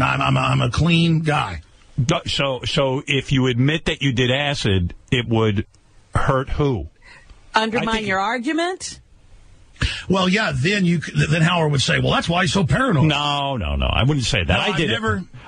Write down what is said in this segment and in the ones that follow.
I mean, I'm a clean guy. So if you admit that you did acid, it would hurt who? Undermine your argument? Well, yeah, then Howard would say, well, that's why he's so paranoid. No. I wouldn't say that. No,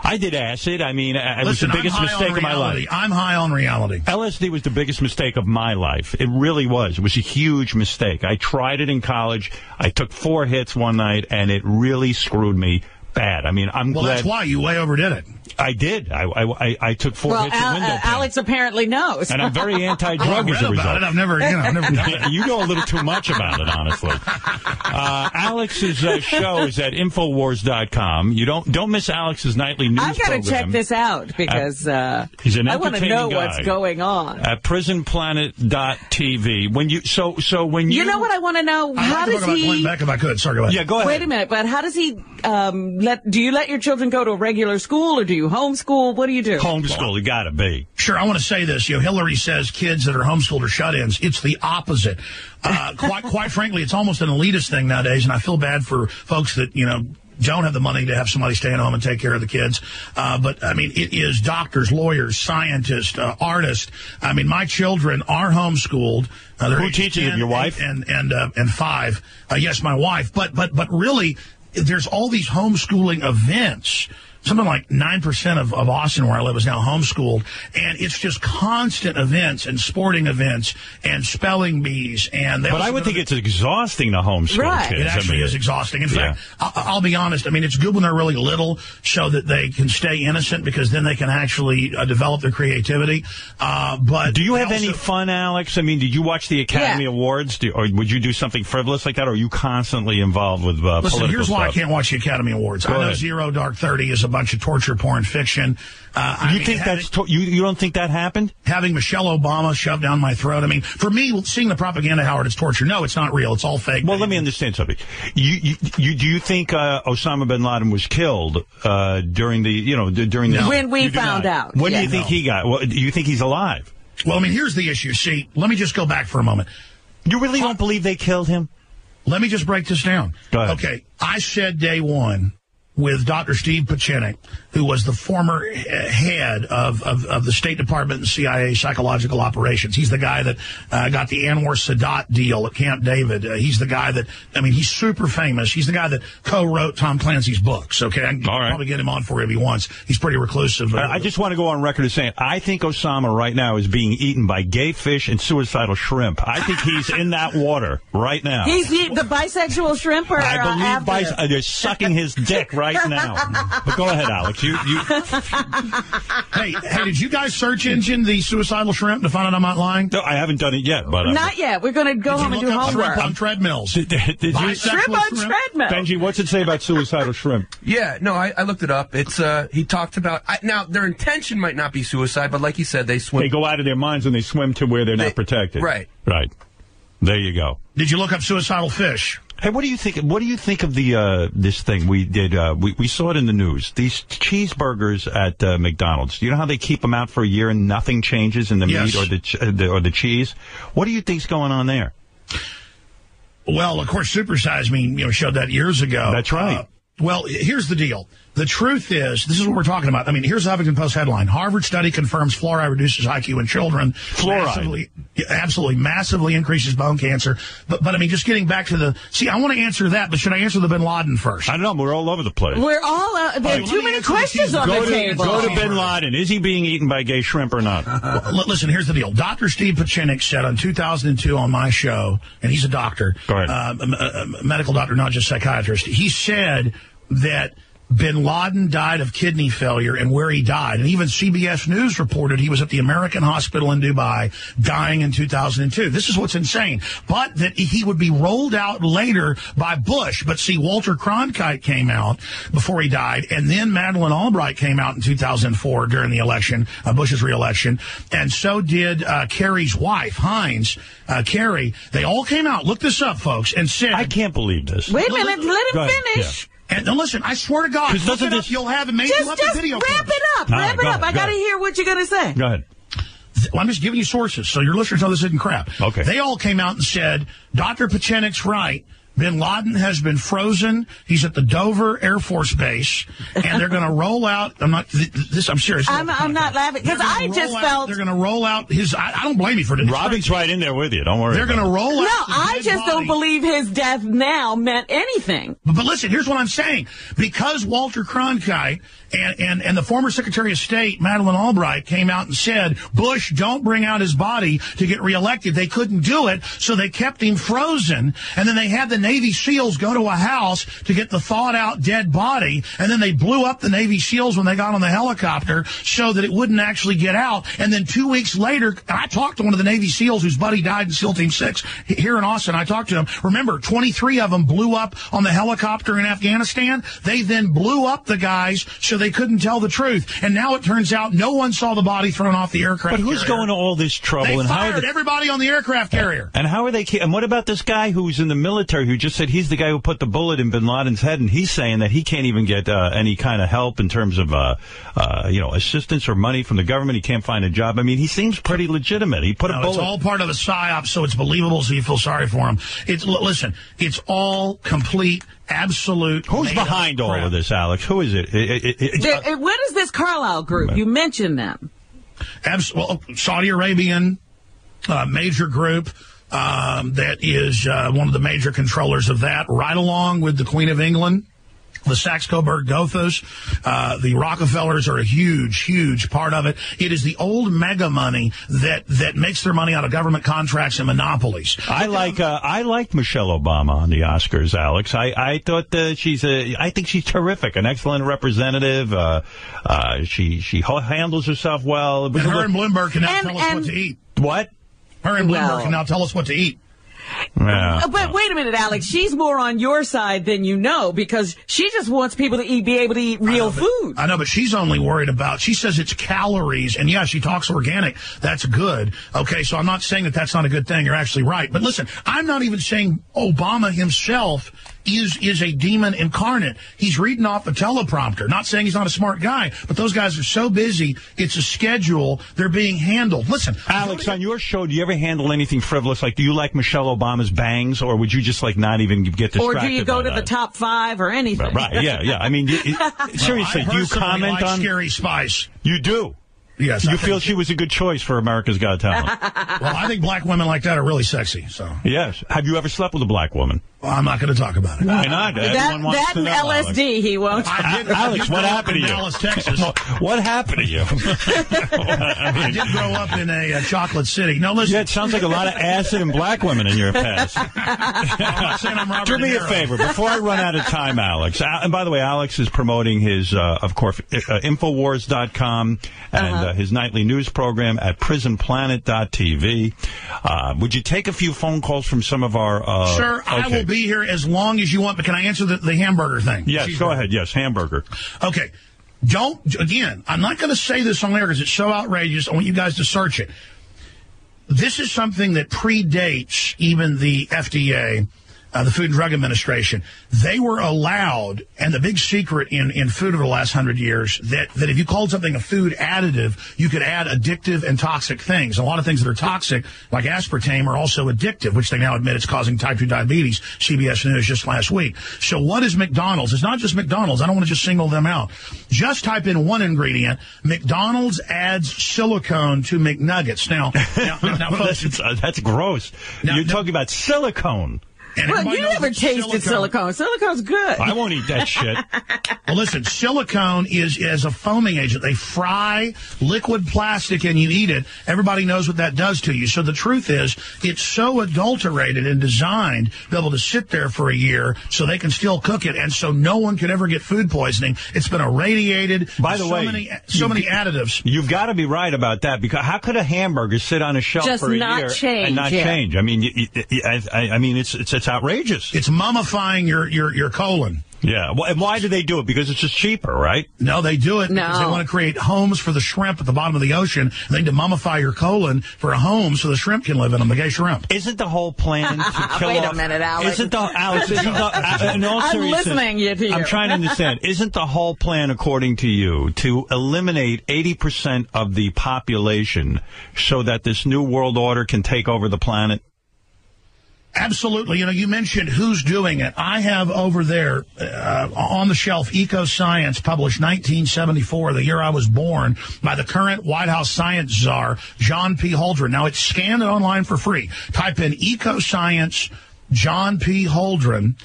I did acid. I mean, it was the biggest mistake of my life. I'm high on reality. LSD was the biggest mistake of my life. It really was. It was a huge mistake. I tried it in college. I took 4 hits one night, and it really screwed me bad. I mean, I'm glad. Well, that's why you way overdid it. I did. I took 4 hits of window paint. Alex apparently knows. And I'm very anti-drug as a result. I've never done it. You know a little too much about it, honestly. Alex's show is at Infowars.com. You don't miss Alex's nightly news I've got to check this out because he's an I want to know guy. what's going on. At prisonplanet.tv. When you know what I want to know? How does he? Glenn Beck, if I could. Sorry, go ahead. Yeah, go ahead. Wait a minute, but how does he do you let your children go to a regular school, or do you homeschool? What do you do? Homeschool, you gotta be. Sure, I want to say this. Hillary says kids that are homeschooled are shut-ins. It's the opposite. Quite frankly, it's almost an elitist thing nowadays, and I feel bad for folks that, don't have the money to have somebody stay at home and take care of the kids. But, I mean, it is doctors, lawyers, scientists, artists. I mean, my children are homeschooled. Who teaches them? Your wife? And 5. Yes, my wife. But really, there's all these homeschooling events. Something like 9% of Austin, where I live, is now homeschooled. And it's just constant events and sporting events and spelling bees. But I would think it's exhausting to homeschool kids. It actually is exhausting. In fact, I'll be honest. I mean, it's good when they're really little so that they can stay innocent, because then they can actually develop their creativity. But do you have any fun, Alex? I mean, did you watch the Academy Awards? Or would you do something frivolous like that? Or are you constantly involved with political stuff? Listen, here's why I can't watch the Academy Awards. I know Zero Dark 30 is a bunch of torture porn fiction. You don't think that happened? Having Michelle Obama shoved down my throat. I mean, for me, seeing the propaganda, Howard, it's torture. No, it's not real. It's all fake. Well, let me understand something. Do you think Osama bin Laden was killed during the when we found out? When do you think he got? Well, do you think he's alive? Well, I mean, here's the issue. See, let me just go back for a moment. You really don't believe they killed him? Let me just break this down. Go ahead. Okay, I said day one with Dr. Steve Pachinik, who was the former head of the State Department and CIA psychological operations. He's the guy that got the Anwar Sadat deal at Camp David. He's the guy that, I mean, he's super famous. He's the guy that co-wrote Tom Clancy's books, okay? I can probably get him on for you if he wants. He's pretty reclusive. I just want to go on record as saying, I think Osama right now is being eaten by gay fish and suicidal shrimp. I think he's in that water right now. He's eating the bisexual shrimp, or I believe they're sucking his dick right now. But go ahead, Alex. Hey, did you guys search engine the suicidal shrimp to find out I'm not lying? No, I haven't done it yet. But not yet. We're going to go home and do homework. Shrimp on treadmills. Did you? Shrimp on treadmills. Benji, what's it say about suicidal shrimp? Yeah, no, I looked it up. It's he talked about now their intention might not be suicide, but like you said, they swim. They go out of their minds when they swim to where they're not protected. Right. There you go. Did you look up suicidal fish? Hey, what do you think? What do you think of the this thing we did? We saw it in the news. These cheeseburgers at McDonald's. You know how they keep them out for a year and nothing changes in the meat or the cheese? What do you think's going on there? Well, of course, Super Size Me, showed that years ago. That's right. Well, here's the deal. The truth is, this is what we're talking about. I mean, here's the Huffington Post headline. Harvard study confirms fluoride reduces IQ in children. Fluoride. Absolutely, massively increases bone cancer. But I mean, just getting back to I want to answer that, but should I answer the bin Laden first? I don't know. We're all over the place. We're all, there are too many questions on the table. Go to bin Laden. Is he being eaten by gay shrimp or not? Well, listen, here's the deal. Dr. Steve Pachinik said on 2002 on my show, and he's a doctor, a medical doctor, not just psychiatrist. He said that bin Laden died of kidney failure and where he died. And even CBS News reported he was at the American Hospital in Dubai dying in 2002. This is what's insane. But that he would be rolled out later by Bush. But see, Walter Cronkite came out before he died. And then Madeleine Albright came out in 2004 during the election, Bush's re-election. And so did Kerry's wife, Heinz. Kerry. They all came out. Look this up, folks. And said... I can't believe this. Wait a minute. Let him finish. Yeah. And listen, I swear to God, look it up, you'll have it. Maybe you'll have the video. Wrap it up. Wrap it up. I got to hear what you're going to say. Go ahead. Well, I'm just giving you sources, so your listeners know this isn't crap. Okay. They all came out and said, Dr. Pachinik's right. Bin Laden has been frozen. He's at the Dover Air Force Base, and they're going to roll out. I'm serious. I'm not laughing because I just felt they're going to roll out his. I don't blame you for it. Robin's right in there with you. Don't worry. They're going to roll out. No, I just don't believe his death now meant anything. But listen, here's what I'm saying: because Walter Cronkite and the former Secretary of State Madeleine Albright came out and said Bush don't bring out his body to get reelected. They couldn't do it, so they kept him frozen, and then they had the Navy SEALs go to a house to get the thawed-out dead body, and then they blew up the Navy SEALs when they got on the helicopter so that it wouldn't actually get out. And then 2 weeks later, I talked to one of the Navy SEALs whose buddy died in SEAL Team 6 here in Austin. I talked to him. Remember, 23 of them blew up on the helicopter in Afghanistan. They then blew up the guys so they couldn't tell the truth. And now it turns out no one saw the body thrown off the aircraft carrier. But who's going to all this trouble? They and fired everybody on the aircraft carrier. And how are they? And what about this guy who's in the military who just said he's the guy who put the bullet in Bin Laden's head, and he's saying that he can't even get any kind of help in terms of assistance or money from the government. He can't find a job. I mean, he seems pretty legitimate. He put a bullet. It's all part of a psyop, so it's believable, so you feel sorry for him. Listen, it's all complete, absolute. Who's behind all of this, Alex? Who is it? What is this Carlyle group? You mentioned them. Saudi Arabian major group. That is one of the major controllers of that, right along with the Queen of England, the Saxe-Coburg-Gothas. The Rockefellers are a huge, huge part of it. It is the old mega money that makes their money out of government contracts and monopolies. I like Michelle Obama on the Oscars, Alex. I thought I think she's terrific, an excellent representative. She handles herself well. And her and Bloomberg can now tell us what to eat. What? Her and Bloomberg can now tell us what to eat. Yeah. But wait a minute, Alex. She's more on your side than you know, because she just wants people to be able to eat real food. I know, but she's only worried about, she says it's calories, and yeah, she talks organic. That's good. Okay, so I'm not saying that that's not a good thing. You're actually right. But listen, I'm not even saying Obama himself is a demon incarnate. He's reading off a teleprompter. Not saying he's not a smart guy, but those guys are so busy. It's a schedule. They're being handled. Listen, Alex, on your show, do you ever handle anything frivolous? Like, do you like Michelle Obama's bangs, or would you just like not even get distracted? Or do you go to the top 5 or anything? Right? Yeah. I mean, seriously, do you comment on Scary Spice? You do. Yes. You feel she was a good choice for America's Got Talent? Well, I think black women like that are really sexy. So. Yes. Have you ever slept with a black woman? Well, I'm not going to talI not? Why not? That and LSD, Alex. He won't. Alex, what happened to you? Dallas, Texas. What happened to you? I did grow up in a chocolate city. No, listen. Yeah, it sounds like a lot of acid and black women in your past. Do me a favor before I run out of time, Alex. And by the way, Alex is promoting his, of course, Infowars.com and his nightly news program at PrisonPlanet.tv. Would you take a few phone calls from some of our... Sure, okay. I will be here as long as you want, but can I answer the hamburger thing? Yes, go ahead. Yes, hamburger. Okay. Again, I'm not going to say this on air because it's so outrageous. I want you guys to search it. This is something that predates even the FDA, the Food and Drug Administration. They were allowed, and the big secret in food over the last 100 years, that if you called something a food additive, you could add addictive and toxic things. A lot of things that are toxic, like aspartame, are also addictive, which they now admit it's causing type 2 diabetes. CBS News just last week. So what is McDonald's? It's not just McDonald's. I don't want to just single them out. Just type in one ingredient. McDonald's adds silicone to McNuggets. Now folks, that's gross. You're talking about silicone. Well, you never tasted silicone. Silicone's good. I won't eat that shit. Well, listen, silicone is a foaming agent. They fry liquid plastic and you eat it. Everybody knows what that does to you. So the truth is, it's so adulterated and designed to be able to sit there for a year so they can still cook it, and so no one could ever get food poisoning. It's been irradiated. By the way, so many additives. You've got to be right about that, because how could a hamburger sit on a shelf for a year and not change? I mean, it's outrageous. It's mummifying your colon. Yeah. Well, and why do they do it? Because it's just cheaper, right? No, they do it because they want to create homes for the shrimp at the bottom of the ocean. They need to mummify your colon for a home so the shrimp can live in them, the gay shrimp. Isn't the whole plan to kill Wait off... a minute, Alex. in all I'm listening to you. I'm trying to understand. Isn't the whole plan, according to you, to eliminate 80% of the population so that this new world order can take over the planet? Absolutely. You know, you mentioned who's doing it. I have over there on the shelf EcoScience, published 1974, the year I was born, by the current White House science czar, John P. Holdren. Now, it's scanned online for free. Type in EcoScience, John P. Holdren,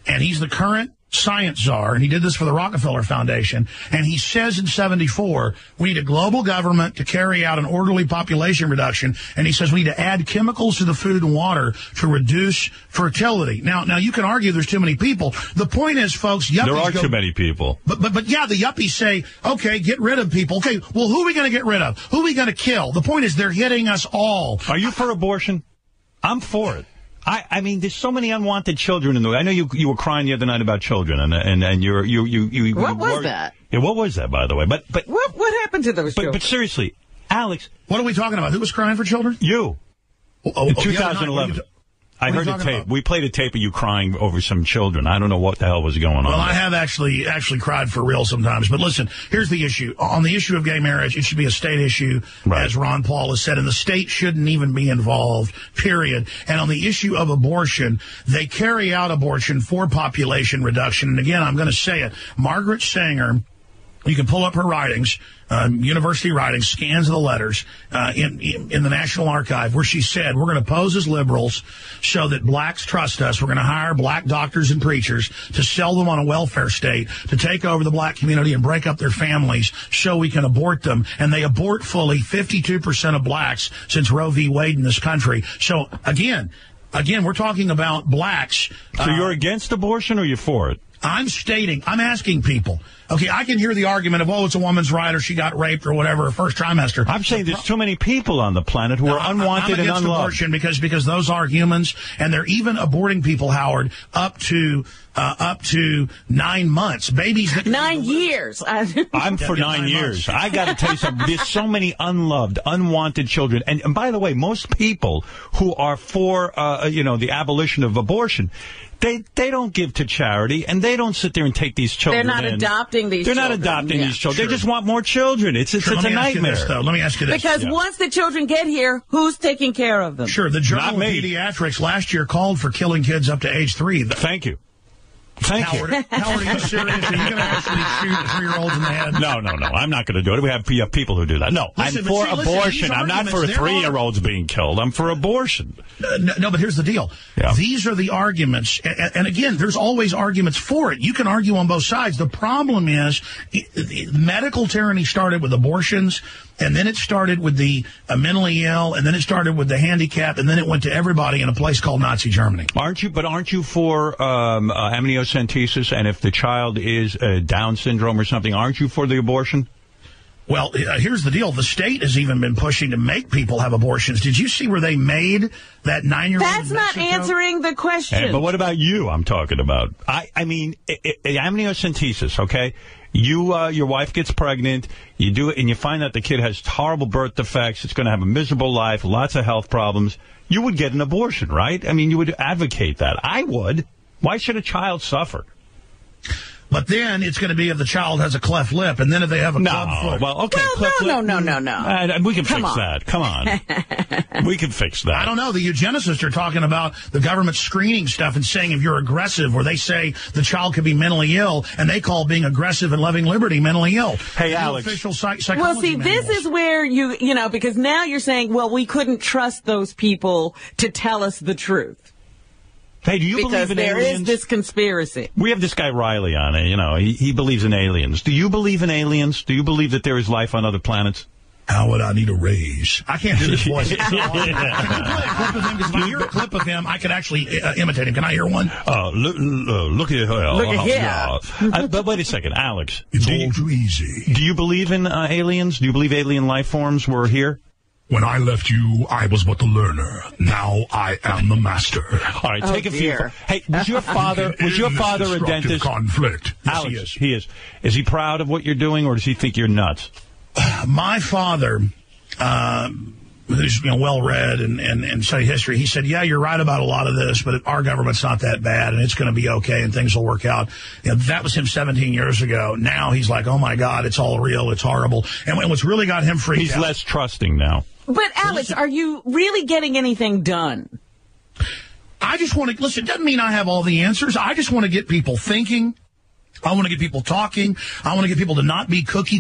and he's the current science czar, and he did this for the Rockefeller Foundation, and he says in 74, we need a global government to carry out an orderly population reduction, and he says we need to add chemicals to the food and water to reduce fertility. Now you can argue there's too many people. The point is, folks, yuppies there are too many people. But yeah, the yuppies say, okay, get rid of people. Okay, well, who are we going to get rid of? Who are we going to kill? The point is they're hitting us all. Are you for abortion? I'm for it. I mean, there's so many unwanted children in the way. I know you were crying the other night about children, and you. What was that? Yeah, what was that, by the way? But what happened to those children? But seriously, Alex, what are we talking about? Who was crying for children? You. In 2011. I heard a tape. We played a tape of you crying over some children. I don't know what the hell was going on. Well, I have actually cried for real sometimes. But listen, here's the issue. On the issue of gay marriage, it should be a state issue, as Ron Paul has said, and the state shouldn't even be involved, period. And on the issue of abortion, they carry out abortion for population reduction. And again, I'm going to say it. Margaret Sanger, you can pull up her writings, university writings, scans of the letters in the National Archive, where she said, we're going to pose as liberals so that blacks trust us. We're going to hire black doctors and preachers to sell them on a welfare state, to take over the black community and break up their families so we can abort them. And they abort fully 52% of blacks since Roe v. Wade in this country. So, again, we're talking about blacks. So you're against abortion or you're for it? I'm asking people. Okay, I can hear the argument of, it's a woman's right, or she got raped, or whatever, her first trimester. I'm saying there's too many people on the planet who are unwanted and unloved. Abortion because those are humans, and they're even aborting people, Howard, up to 9 months. Babies. 9 years. I'm for 9 years. I got to tell you something. There's so many unloved, unwanted children. And by the way, most people who are for, the abolition of abortion, they don't give to charity, and they don't sit there and take these children. They're not adopting these children. They're not adopting these children. Sure. They just want more children. It's a nightmare. Let me ask you this. Because once the children get here, who's taking care of them? Sure. The Journal of Pediatrics last year called for killing kids up to age 3. Thank you. Howard, are you serious? Are you going to actually shoot 3-year-olds in the head? No. I'm not going to do it. We have people who do that. No, I'm for abortion. I'm not for 3-year-olds being killed. I'm for abortion. No, but here's the deal. Yeah. These are the arguments. And again, there's always arguments for it. You can argue on both sides. The problem is medical tyranny started with abortions, and then it started with the mentally ill, and then it started with the handicapped, and then it went to everybody in a place called Nazi Germany. Aren't you for amniocentesis? And if the child is Down syndrome or something, aren't you for the abortion? Well, here's the deal. The state has even been pushing to make people have abortions. Did you see where they made that 9-year-old? That's not answering the question. But what about you? I'm talking about. I mean, amniocentesis, okay? Your wife gets pregnant, you do it, and you find out the kid has horrible birth defects, it's going to have a miserable life, lots of health problems. You would get an abortion, right? I mean, you would advocate that. I would. Why should a child suffer? But then it's going to be if the child has a cleft lip, and then if they have a club foot. Well, okay. No. We can fix that. Come on. We can fix that. I don't know. The eugenicists are talking about the government screening stuff and saying if you're aggressive, or they say the child could be mentally ill, and they call being aggressive and loving liberty mentally ill. Hey, Alex. Official psychology well, see, manuals. this is where because now you're saying, well, we couldn't trust those people to tell us the truth. Hey, do you believe in aliens? Because there is this conspiracy. We have this guy Riley on it. He believes in aliens. Do you believe in aliens? Do you believe that there is life on other planets? How would I need a raise? I can't do this voice. Can you play a clip of him? Because if I hear a clip of him, I could actually imitate him. Can I hear one? Look at her. Look at him. But wait a second, Alex. It's all too easy. Do you believe in aliens? Do you believe alien life forms were here? When I left you, I was but the learner. Now I am the master. All right, take a few. Hey, was your father a dentist? Conflict. Yes, Alex, he is. Is he proud of what you're doing, or does he think you're nuts? My father, who's well-read and studied history, he said, yeah, you're right about a lot of this, but our government's not that bad, and it's going to be okay, and things will work out. That was him 17 years ago. Now he's like, oh, my God, it's all real, it's horrible. And what's really got him freaked out... He's less trusting now. But, Alex, are you really getting anything done? I just want to, listen, it doesn't mean I have all the answers. I just want to get people thinking. I want to get people talking. I want to get people to not be cookie